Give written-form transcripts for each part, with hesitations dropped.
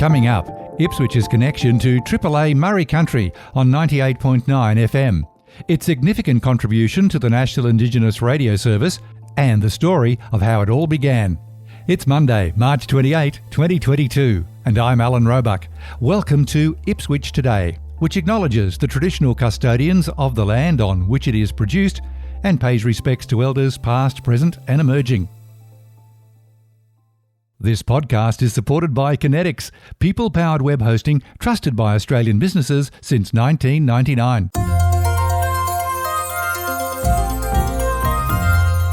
Coming up, Ipswich's connection to Triple A Murri Country on 98.9 FM, its significant contribution to the National Indigenous Radio Service, and the story of how it all began. It's Monday, March 28, 2022, and I'm Alan Roebuck. Welcome to Ipswich Today, which acknowledges the traditional custodians of the land on which it is produced and pays respects to elders past, present and emerging. This podcast is supported by Kinetics, people-powered web hosting trusted by Australian businesses since 1999.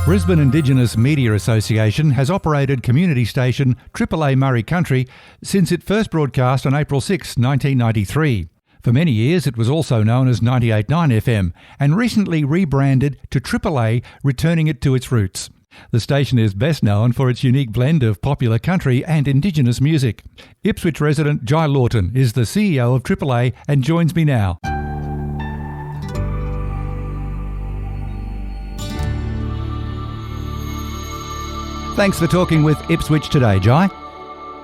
Brisbane Indigenous Media Association has operated community station Triple A Murri Country since it first broadcast on April 6, 1993. For many years it was also known as 98.9 FM and recently rebranded to Triple A, returning it to its roots. The station is best known for its unique blend of popular country and Indigenous music. Ipswich resident Jyi Lawton is the CEO of Triple A and joins me now. Thanks for talking with Ipswich Today, Jyi.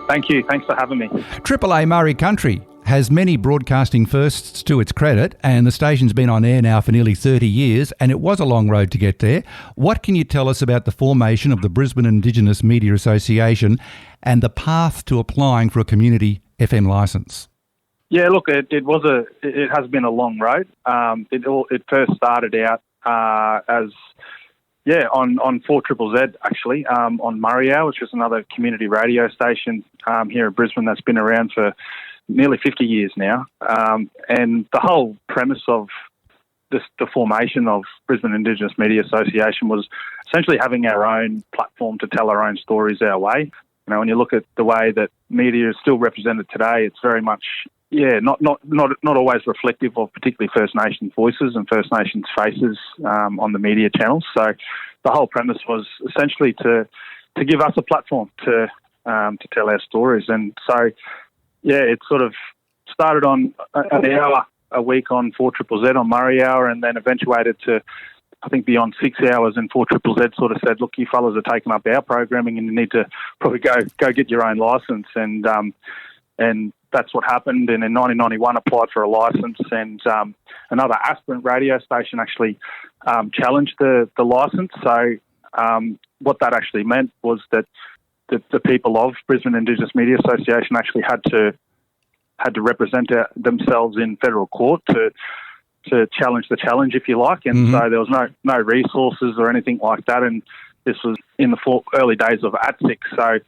Thank you. Thanks for having me. Triple A Murri Country has many broadcasting firsts to its credit, and the station's been on air now for nearly 30 years, and it was a long road to get there. What can you tell us about the formation of the Brisbane Indigenous Media Association and the path to applying for a community FM licence? Yeah, look, it has been a long road. It first started out on 4ZZZ actually, on Murri Hour, which was another community radio station here in Brisbane that's been around for nearly 50 years now. And the whole premise of the formation of Brisbane Indigenous Media Association was essentially having our own platform to tell our own stories our way. You know, when you look at the way that media is still represented today, it's very much, not always reflective of particularly First Nations voices and First Nations faces on the media channels. So the whole premise was essentially to give us a platform to tell our stories. And so, it sort of started on an hour a week on 4ZZZ on Murri Hour, and then eventuated to, I think, beyond 6 hours. And 4ZZZ sort of said, "Look, you fellas are taking up our programming, and you need to probably go get your own license." And that's what happened. And in 1991, applied for a license, and another aspirant radio station actually challenged the license. So what that actually meant was that the people of Brisbane Indigenous Media Association actually had to represent themselves in federal court to challenge the challenge, if you like. And so there was no resources or anything like that. And this was in the early days of ATSIC. So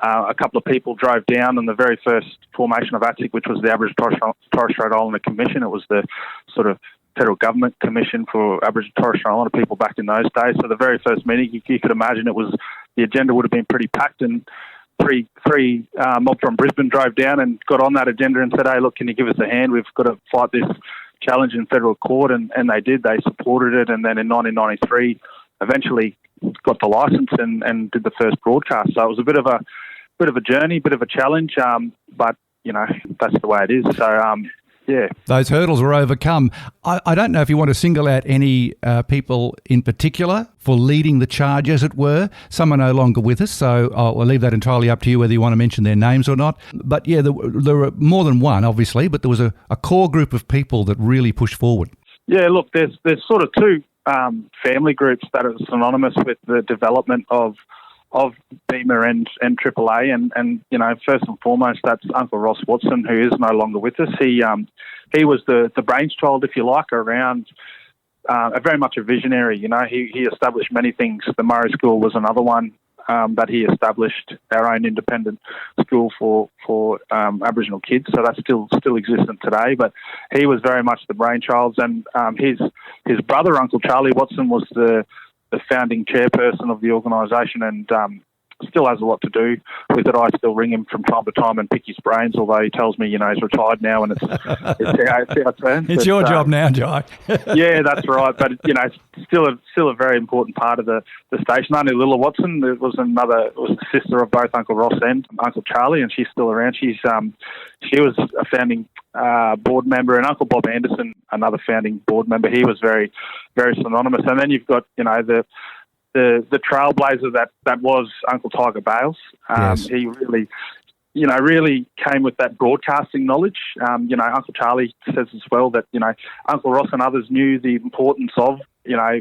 a couple of people drove down on the very first formation of ATSIC, which was the Aboriginal Torres Strait Islander Commission. It was the sort of federal government commission for Aboriginal Torres Strait Islander people back in those days. So the very first meeting, you could imagine the agenda would have been pretty packed, and three mob from Brisbane drove down and got on that agenda and said, "Hey, look, can you give us a hand? We've got to fight this challenge in federal court." And they did. They supported it. And then in 1993, eventually got the license and did the first broadcast. So it was a bit of a journey, bit of a challenge, but, that's the way it is. So, those hurdles were overcome. I don't know if you want to single out any people in particular for leading the charge, as it were. Some are no longer with us, so I'll leave that entirely up to you whether you want to mention their names or not. But there were more than one, obviously, but there was a core group of people that really pushed forward. Yeah, look, there's sort of two family groups that are synonymous with the development of BIMA and Triple A, and first and foremost, that's Uncle Ross Watson, who is no longer with us. He was the brainchild, if you like, around very much a visionary. He established many things. The Murri School was another one that he established, our own independent school for Aboriginal kids. So that still existent today. But he was very much the brainchild, and his brother, Uncle Charlie Watson, was the founding chairperson of the organisation, and still has a lot to do with it. I still ring him from time to time and pick his brains, although he tells me, he's retired now and it's our turn. It's your job now, Jyi. Yeah, that's right. But, still a very important part of the station. Only Lilla Watson was the sister of both Uncle Ross and Uncle Charlie, and she's still around. She was a founding board member, and Uncle Bob Anderson, another founding board member. He was very, very synonymous. And then you've got, the trailblazer that was Uncle Tiger Bales. Yes. He really really came with that broadcasting knowledge. Uncle Charlie says as well that, Uncle Ross and others knew the importance of,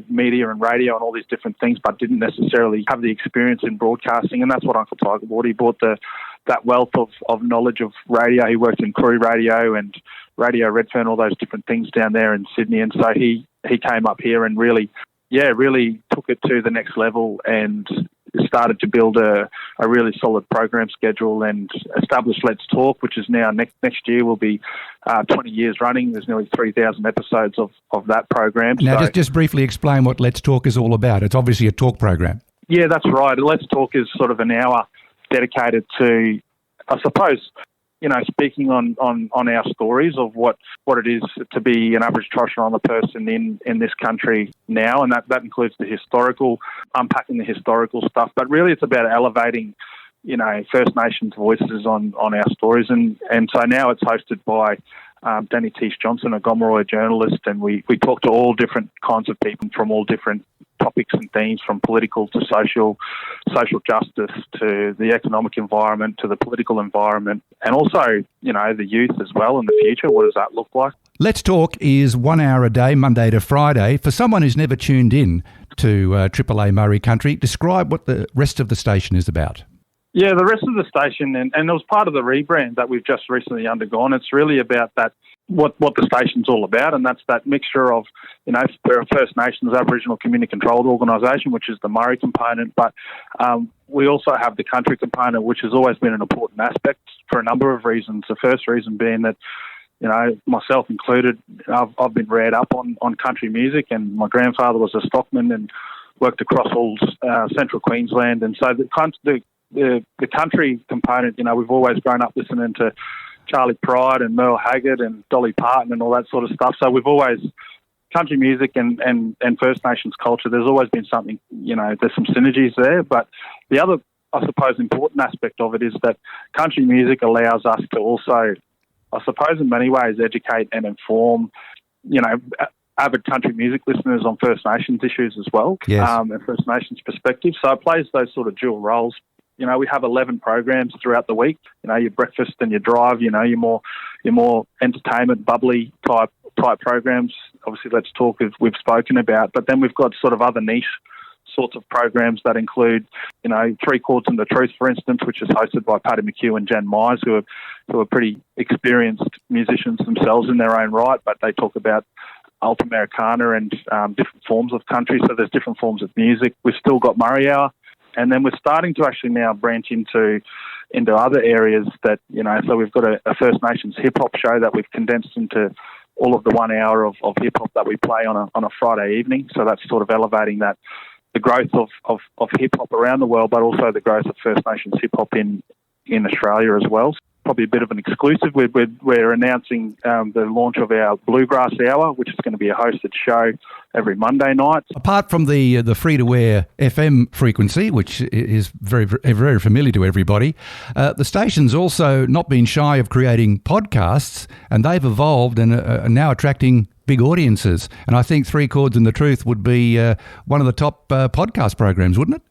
media and radio and all these different things, but didn't necessarily have the experience in broadcasting. And that's what Uncle Tiger brought. He brought that wealth of knowledge of radio. He worked in Koori Radio and Radio Redfern, all those different things down there in Sydney. And so he came up here and really took it to the next level and started to build a really solid program schedule and established Let's Talk, which is now next year will be 20 years running. There's nearly 3,000 episodes of that program. Now, just briefly explain what Let's Talk is all about. It's obviously a talk program. Yeah, that's right. Let's Talk is sort of an hour dedicated to, I suppose, speaking on our stories of what it is to be an Aboriginal Torres Strait Islander person in this country now, and that includes unpacking the historical stuff. But really, it's about elevating, First Nations voices on our stories, and so now it's hosted by Danny Teach Johnson, a Gomeroi journalist, and we talk to all different kinds of people from all different topics and themes, from political to social justice to the economic environment to the political environment, and also, the youth as well in the future. What does that look like? Let's Talk is 1 hour a day, Monday to Friday. For someone who's never tuned in to Triple A Murri Country, describe what the rest of the station is about. Yeah, the rest of the station, and it was part of the rebrand that we've just recently undergone. It's really about that, what the station's all about, and that's that mixture of, we're a First Nations Aboriginal community controlled organisation, which is the Murri component, but we also have the country component, which has always been an important aspect for a number of reasons. The first reason being that, myself included, I've been reared up on country music, and my grandfather was a stockman and worked across all central Queensland, and so the country component, we've always grown up listening to Charlie Pride and Merle Haggard and Dolly Parton and all that sort of stuff. So we've always, country music and First Nations culture, there's always been something, there's some synergies there. But the other, I suppose, important aspect of it is that country music allows us to also, I suppose, in many ways, educate and inform, avid country music listeners on First Nations issues as well, yes. And First Nations perspective. So it plays those sort of dual roles. We have 11 programs throughout the week. Your breakfast and your drive. Your more entertainment, bubbly type programs. Obviously, Let's Talk we've spoken about, but then we've got sort of other niche sorts of programs that include, Three Chords and the Truth, for instance, which is hosted by Paddy McHugh and Jan Myers, who are pretty experienced musicians themselves in their own right, but they talk about Alta Americana and different forms of country. So there's different forms of music. We've still got Murri Hour. And then we're starting to actually now branch into other areas that, so we've got a First Nations hip-hop show that we've condensed into all of the 1 hour of hip-hop that we play on a Friday evening. So that's sort of elevating the growth of hip-hop around the world, but also the growth of First Nations hip-hop in Australia as well. Probably a bit of an exclusive. We're announcing the launch of our Bluegrass Hour, which is going to be a hosted show every Monday night. Apart from the free-to-air FM frequency, which is very, very familiar to everybody, the station's also not been shy of creating podcasts, and they've evolved and are now attracting big audiences. And I think Three Chords and the Truth would be one of the top podcast programs, wouldn't it?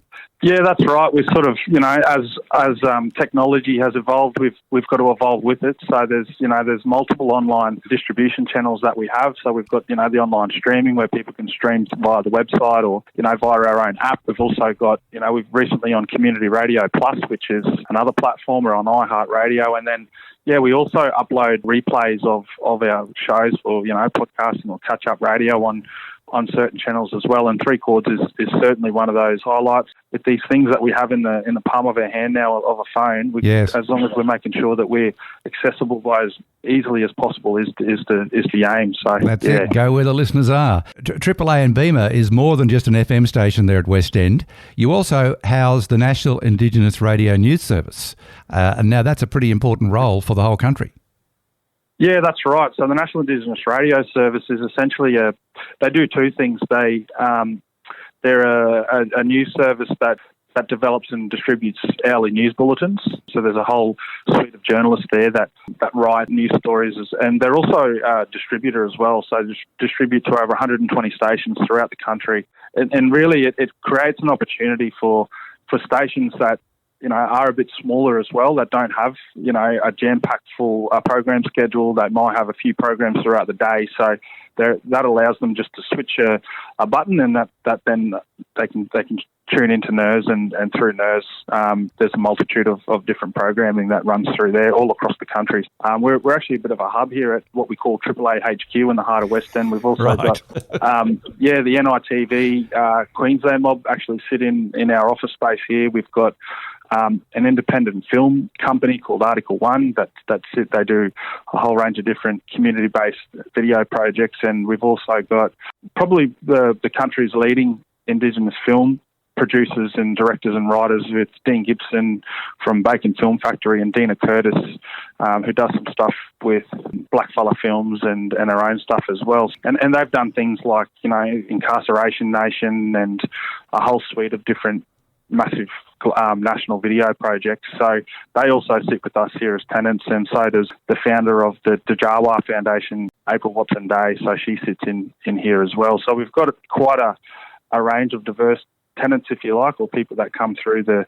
Yeah, that's right. We're sort of, as technology has evolved, we've got to evolve with it. So there's multiple online distribution channels that we have. So we've got, the online streaming where people can stream via the website or, via our own app. We've also got, we've recently on Community Radio Plus, which is another platform. We're on iHeartRadio. And then, we also upload replays of our shows for, podcasting or catch-up radio on certain channels as well, and Three Chords is certainly one of those highlights. With these things that we have in the palm of our hand now of a phone, yes. As long as we're making sure that we're accessible by as easily as possible is the aim. So that's it. Go where the listeners are. Triple A and BIMA is more than just an FM station there at West End. You also house the National Indigenous Radio News Service, and now that's a pretty important role for the whole country. Yeah, that's right. So the National Indigenous Radio Service is essentially they do two things. They're a news service that develops and distributes hourly news bulletins. So there's a whole suite of journalists there that write news stories, and they're also a distributor as well. So distribute to over 120 stations throughout the country, and really it creates an opportunity for stations that are a bit smaller as well, that don't have, a jam-packed full program schedule. They might have a few programs throughout the day. So that allows them just to switch a button, and that then they can tune into NERS, and through NERS, there's a multitude of different programming that runs through there all across the country. We're actually a bit of a hub here at what we call Triple A HQ in the heart of West End. We've also got, the NITV Queensland mob actually sit in our office space here. We've got an independent film company called Article 1 they do a whole range of different community-based video projects, and we've also got probably the country's leading Indigenous film producers and directors and writers, with Dean Gibson from Bacon Film Factory and Dina Curtis, who does some stuff with Blackfella Films and her own stuff as well. And they've done things like, Incarceration Nation and a whole suite of different massive national video projects. So they also sit with us here as tenants, and so does the founder of the Jawa Foundation, April Watson Day. So she sits in here as well. So we've got quite a range of diverse tenants, if you like, or people that come through the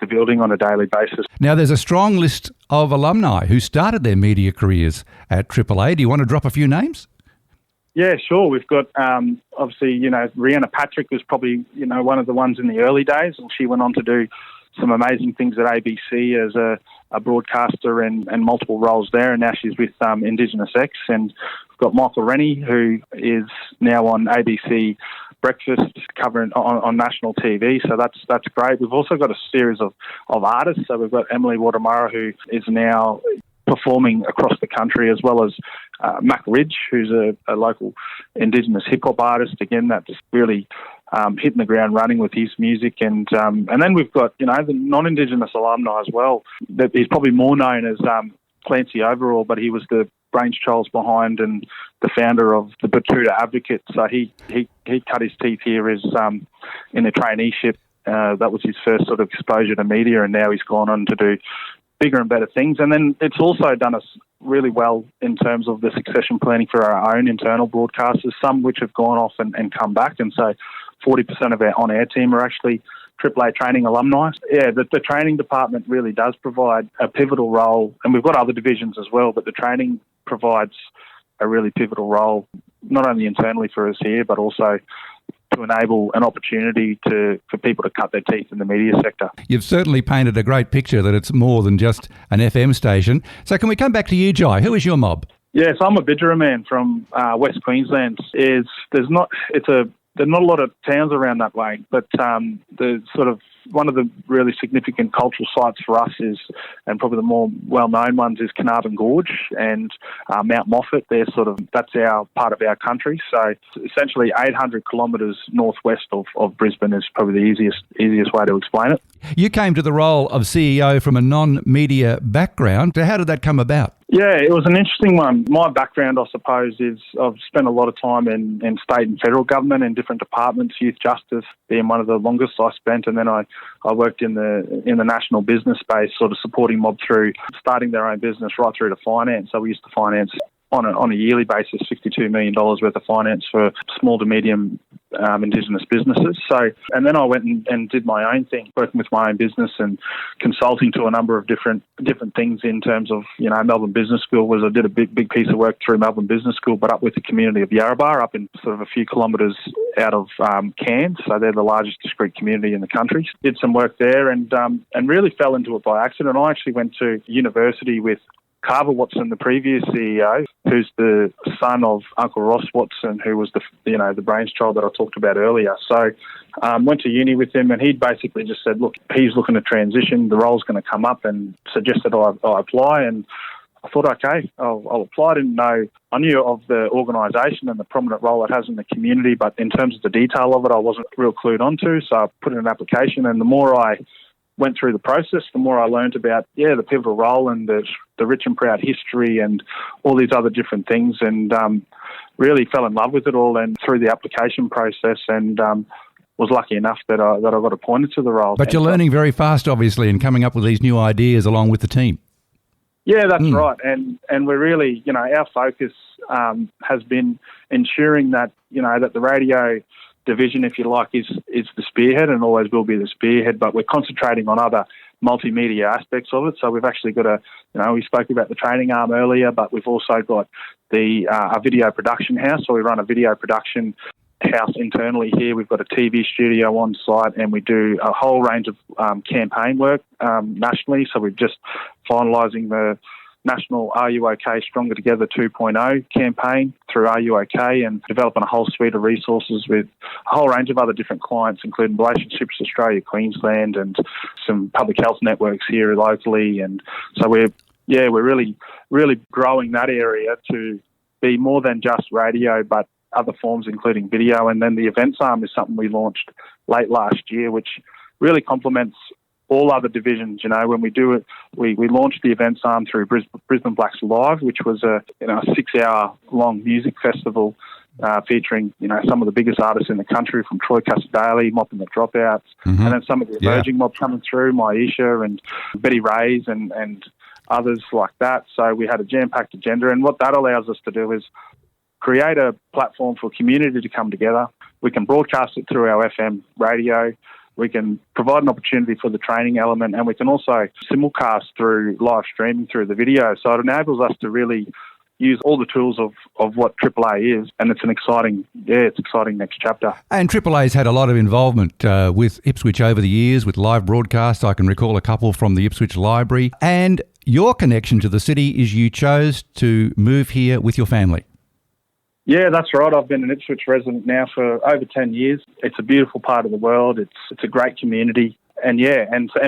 building on a daily basis. Now, there's a strong list of alumni who started their media careers at Triple A. Do you want to drop a few names? Yeah, sure. We've got, obviously, Rhianna Patrick was probably, one of the ones in the early days, and she went on to do some amazing things at ABC as a broadcaster and multiple roles there, and now she's with Indigenous X. And we've got Michael Rennie, who is now on ABC Breakfast covering on national TV, so that's great. We've also got a series of artists. So we've got Emily Watermara, who is now performing across the country, as well as Mac Ridge, who's a local Indigenous hip-hop artist, again, that's really hitting the ground running with his music. And then we've got, the non-Indigenous alumni as well. He's probably more known as Clancy Overall, but he was the brainchilds behind and the founder of the Batuta Advocate. So he cut his teeth here in a traineeship. That was his first sort of exposure to media, and now he's gone on to do bigger and better things. And then it's also done us really well in terms of the succession planning for our own internal broadcasters, some which have gone off and come back. And so 40% of our on-air team are actually AAA training alumni. Yeah, the training department really does provide a pivotal role, and we've got other divisions as well, but the training provides a really pivotal role, not only internally for us here, but also to enable an opportunity for people to cut their teeth in the media sector. You've certainly painted a great picture that it's more than just an FM station. So can we come back to you, Jyi? Who is your mob? Yes, I'm a Bidjara man from West Queensland. There's not a lot of towns around that way, but the sort of one of the really significant cultural sites for us is, and probably the more well-known ones, is Carnarvon Gorge and Mount Moffat. That's our part of our country. So essentially 800 kilometres northwest of Brisbane is probably the easiest way to explain it. You came to the role of CEO from a non-media background. How did that come about? Yeah, it was an interesting one. My background, I suppose, is I've spent a lot of time in state and federal government in different departments, youth justice being one of the longest I spent, and then I worked in the national business space, sort of supporting mob through starting their own business right through to finance. So we used to finance on a yearly basis $62 million worth of finance for small to medium Indigenous businesses. So, and then I went and did my own thing, working with my own business and consulting to a number of different things in terms of, Melbourne Business School I did a big piece of work through Melbourne Business School, but up with the community of Yarrabah, up in sort of a few kilometres out of Cairns. So they're the largest discrete community in the country. Did some work there and really fell into it by accident. I actually went to university with Carver Watson, the previous CEO, who's the son of Uncle Ross Watson, who was the brainchild that I talked about earlier. So went to uni with him, and he'd basically just said, look, he's looking to transition, the role's going to come up, and suggested I apply. And I thought, okay, I'll apply. I knew of the organisation and the prominent role it has in the community, but in terms of the detail of it, I wasn't real clued onto. So I put in an application, and the more I went through the process, the more I learned about, the pivotal role and the rich and proud history and all these other different things, and really fell in love with it all and through the application process, and was lucky enough that I got appointed to the role. But you're learning very fast, obviously, and coming up with these new ideas along with the team. Yeah, that's right. And we're really, our focus has been ensuring that, that the radio division, if you like, is the spearhead and always will be the spearhead, but we're concentrating on other multimedia aspects of it. So we've actually got we spoke about the training arm earlier, but we've also got a video production house. So we run a video production house internally here. We've got a TV studio on site, and we do a whole range of campaign work nationally. So we're just finalising the national Are You OK Stronger Together 2.0 campaign through Are You OK, and developing a whole suite of resources with a whole range of other different clients, including Relationships Australia, Queensland, and some public health networks here locally. And so we're really, really growing that area to be more than just radio, but other forms, including video. And then the events arm is something we launched late last year, which really complements all other divisions. When we do it, we launched the events arm through Brisbane Blacks Live, which was a 6-hour-long music festival featuring some of the biggest artists in the country, from Troy Casadale, Mop and the Dropouts, and then some of the emerging mob coming through, Maisha and Betty Rays and others like that. So we had a jam-packed agenda, and what that allows us to do is create a platform for community to come together. We can broadcast it through our FM radio. We can provide an opportunity for the training element, and we can also simulcast through live streaming through the video. So it enables us to really use all the tools of what Triple A is, and it's an exciting next chapter. And Triple A's had a lot of involvement with Ipswich over the years with live broadcasts. I can recall a couple from the Ipswich Library. And your connection to the city is you chose to move here with your family. Yeah, that's right. I've been an Ipswich resident now for over 10 years. It's a beautiful part of the world. It's a great community. And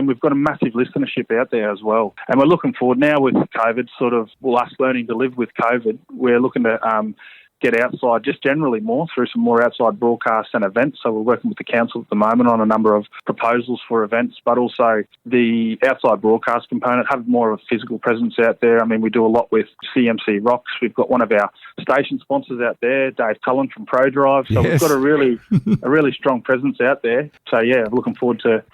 we've got a massive listenership out there as well. And we're looking forward now with COVID, us learning to live with COVID. We're looking to get outside just generally more through some more outside broadcasts and events. So we're working with the council at the moment on a number of proposals for events, but also the outside broadcast component, have more of a physical presence out there. I mean, we do a lot with CMC Rocks. We've got one of our station sponsors out there, Dave Cullen from ProDrive. So We've got a really strong presence out there. So looking forward to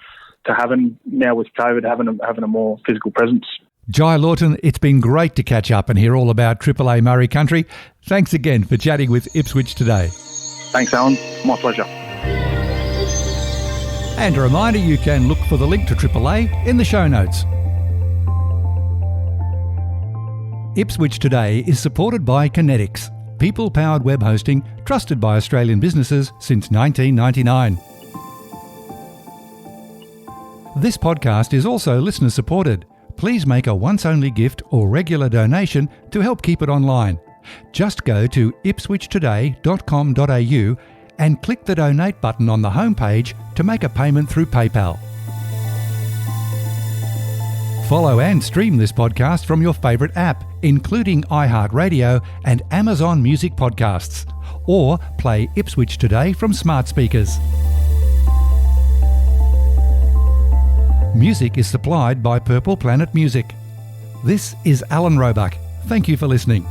having, now with COVID, having a more physical presence. Jyi Lawton, it's been great to catch up and hear all about Triple A Murri Country. Thanks again for chatting with Ipswich Today. Thanks, Alan. My pleasure. And a reminder, you can look for the link to Triple A in the show notes. Ipswich Today is supported by Kinetics, people-powered web hosting trusted by Australian businesses since 1999. This podcast is also listener-supported. Please make a once-only gift or regular donation to help keep it online. Just go to ipswichtoday.com.au and click the donate button on the homepage to make a payment through PayPal. Follow and stream this podcast from your favourite app, including iHeartRadio and Amazon Music Podcasts, or play Ipswich Today from smart speakers. Music is supplied by Purple Planet Music. This is Alan Roebuck. Thank you for listening.